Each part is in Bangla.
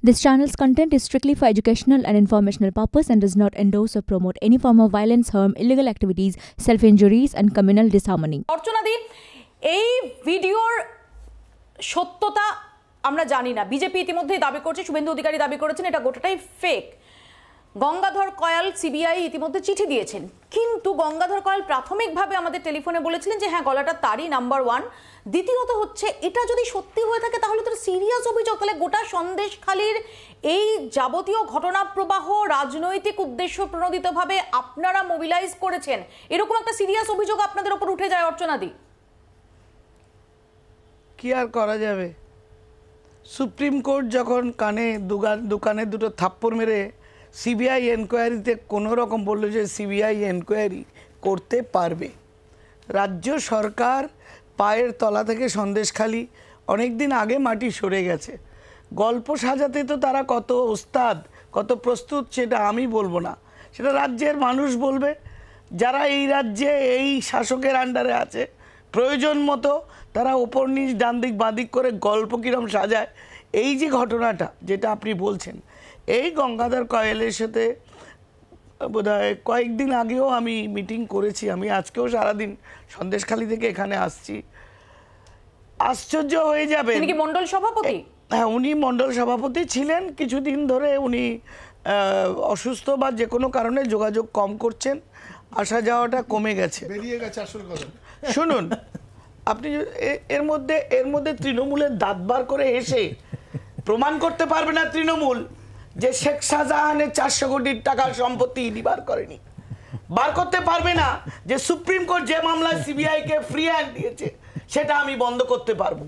This channel's content is strictly for educational and informational purpose and does not endorse or promote any form of violence, harm, illegal activities, self-injuries and communal disharmony. অর্চনাদি, এই ভিডিওর সত্যতা আমরা জানি না। বিজেপি ইতিমধ্যেই দাবি করছে, শুভেন্দু অধিকারী দাবি করেছেন এটা গোটাটাই ফেক। গঙ্গাধর কয়াল সিবিআই ইতিমধ্যে চিঠি দিয়েছেন, কিন্তু গঙ্গাধর কয়াল প্রাথমিকভাবে আমাদের টেলিফোনে বলেছিলেন যে হ্যাঁ গলাটা তারই, নাম্বার ওয়ান। দ্বিতীয়ত হচ্ছে এটা যদি সত্যি হয়ে থাকে তাহলে তো সিরিয়াস অভিযোগ, তাহলে গোটা সন্দেশখালীর এই যাবতীয় ঘটনা প্রবাহ রাজনৈতিক উদ্দেশ্য প্রণোদিতভাবে আপনারা মোবিলাইজ করেছেন, এরকম একটা সিরিয়াস অভিযোগ আপনাদের উপর উঠে যায়। অর্চনাদি, কি আর করা যাবে? সুপ্রিম কোর্ট যখন দোকানে দুটো থাপ্পড় মেরে সিবিআই এনকোয়ারিতে কোনো রকম বললো যে সিবিআই এনকোয়ারি করতে পারবে, রাজ্য সরকার পায়ের তলা থেকে সন্দেশখালী অনেক দিন আগে মাটি সরে গেছে। গল্প সাজাতে তো তারা কত ওস্তাদ, কত প্রস্তুত সেটা আমি বলবো না, সেটা রাজ্যের মানুষ বলবে। যারা এই রাজ্যে এই শাসকের আন্ডারে আছে প্রয়োজন মতো তারা ওপর নিচ ডান দিক বাঁদিক করে গল্প কিরম সাজায়। এই যে ঘটনাটা যেটা আপনি বলছেন, এই গঙ্গাধর কয়ালের সাথে বোধহয় কয়েকদিন আগেও আমি মিটিং করেছি। আমি আজকেও সারাদিন সন্দেশখালী থেকে এখানে আসছি। আশ্চর্য হয়ে যাবে। তিনি কি মণ্ডল সভাপতি? হ্যাঁ, উনি মণ্ডল সভাপতি ছিলেন। কিছুদিন ধরে উনি অসুস্থ বা যে কোনো কারণে যোগাযোগ কম করছেন, আসা যাওয়াটা কমে গেছে, বেরিয়ে গেছে আসল কথা। শুনুন, আপনি এর মধ্যে তৃণমূলের দাঁত বার করে এসে প্রমাণ করতে পারবে না তৃণমূল যে শেখ শাহজাহানের 400 কোটি টাকার সম্পত্তি ইডি বার করেনি। বার করতে পারবে না যে সুপ্রিম কোর্ট যে মামলায় সিবিআই কে ফ্রি হ্যান্ড দিয়েছে সেটা আমি বন্ধ করতে পারবো।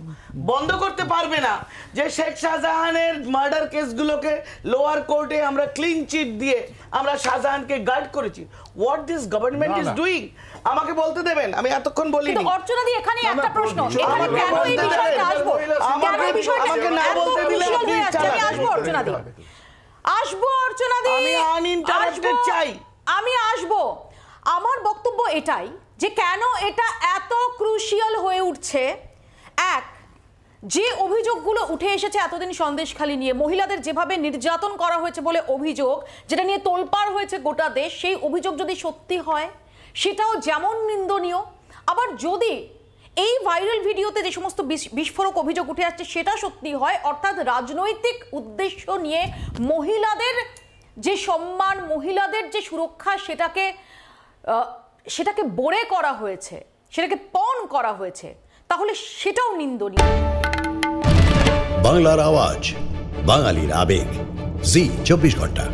বন্ধ করতে পারবে না যে শেখ শাহজাহানের মার্ডার কেসগুলোকে লোয়ার কোর্টে আমরা ক্লিন চিট দিয়ে আমরা শাহজাহানকে গার্ড করেছি। What this government is doing আমাকে বলতে দেবেন, আমি এতক্ষণ বলিনি। কিন্তু অর্চনাদি, এখানে একটা প্রশ্ন, এখানে কেন এই বিষয়টা আসবো? কেন এই বিষয়টা আমাকে না বলতে দিলে আপনি আসবো অর্চনাদি, আসবো অর্চনাদি, আমি আনইন্টারাপ্টেড চাই। আমি আসবো। আমার বক্তব্য এটাই যে কেন এটা এত ক্রুশিয়াল হয়ে উঠছে। এক, যে অভিযোগগুলো উঠে এসেছে এতদিন সন্দেশখালী নিয়ে, মহিলাদের যেভাবে নির্যাতন করা হয়েছে বলে অভিযোগ, যেটা নিয়ে তোলপাড় হয়েছে গোটা দেশ, সেই অভিযোগ যদি সত্যি হয় সেটাও যেমন নিন্দনীয়। আবার যদি এই ভাইরাল ভিডিওতে যে সমস্ত বিস্ফোরক অভিযোগ উঠে আসছে সেটা সত্যি হয়, অর্থাৎ রাজনৈতিক উদ্দেশ্য নিয়ে মহিলাদের যে সম্মান, মহিলাদের যে সুরক্ষা, সেটাকে বড়ে করা হয়েছে, সেটাকে পণ করা হয়েছে, তাহলে সেটাও নিন্দনীয়। বাংলার আওয়াজ, বাঙালির আবেগ, জি 24 ঘন্টা।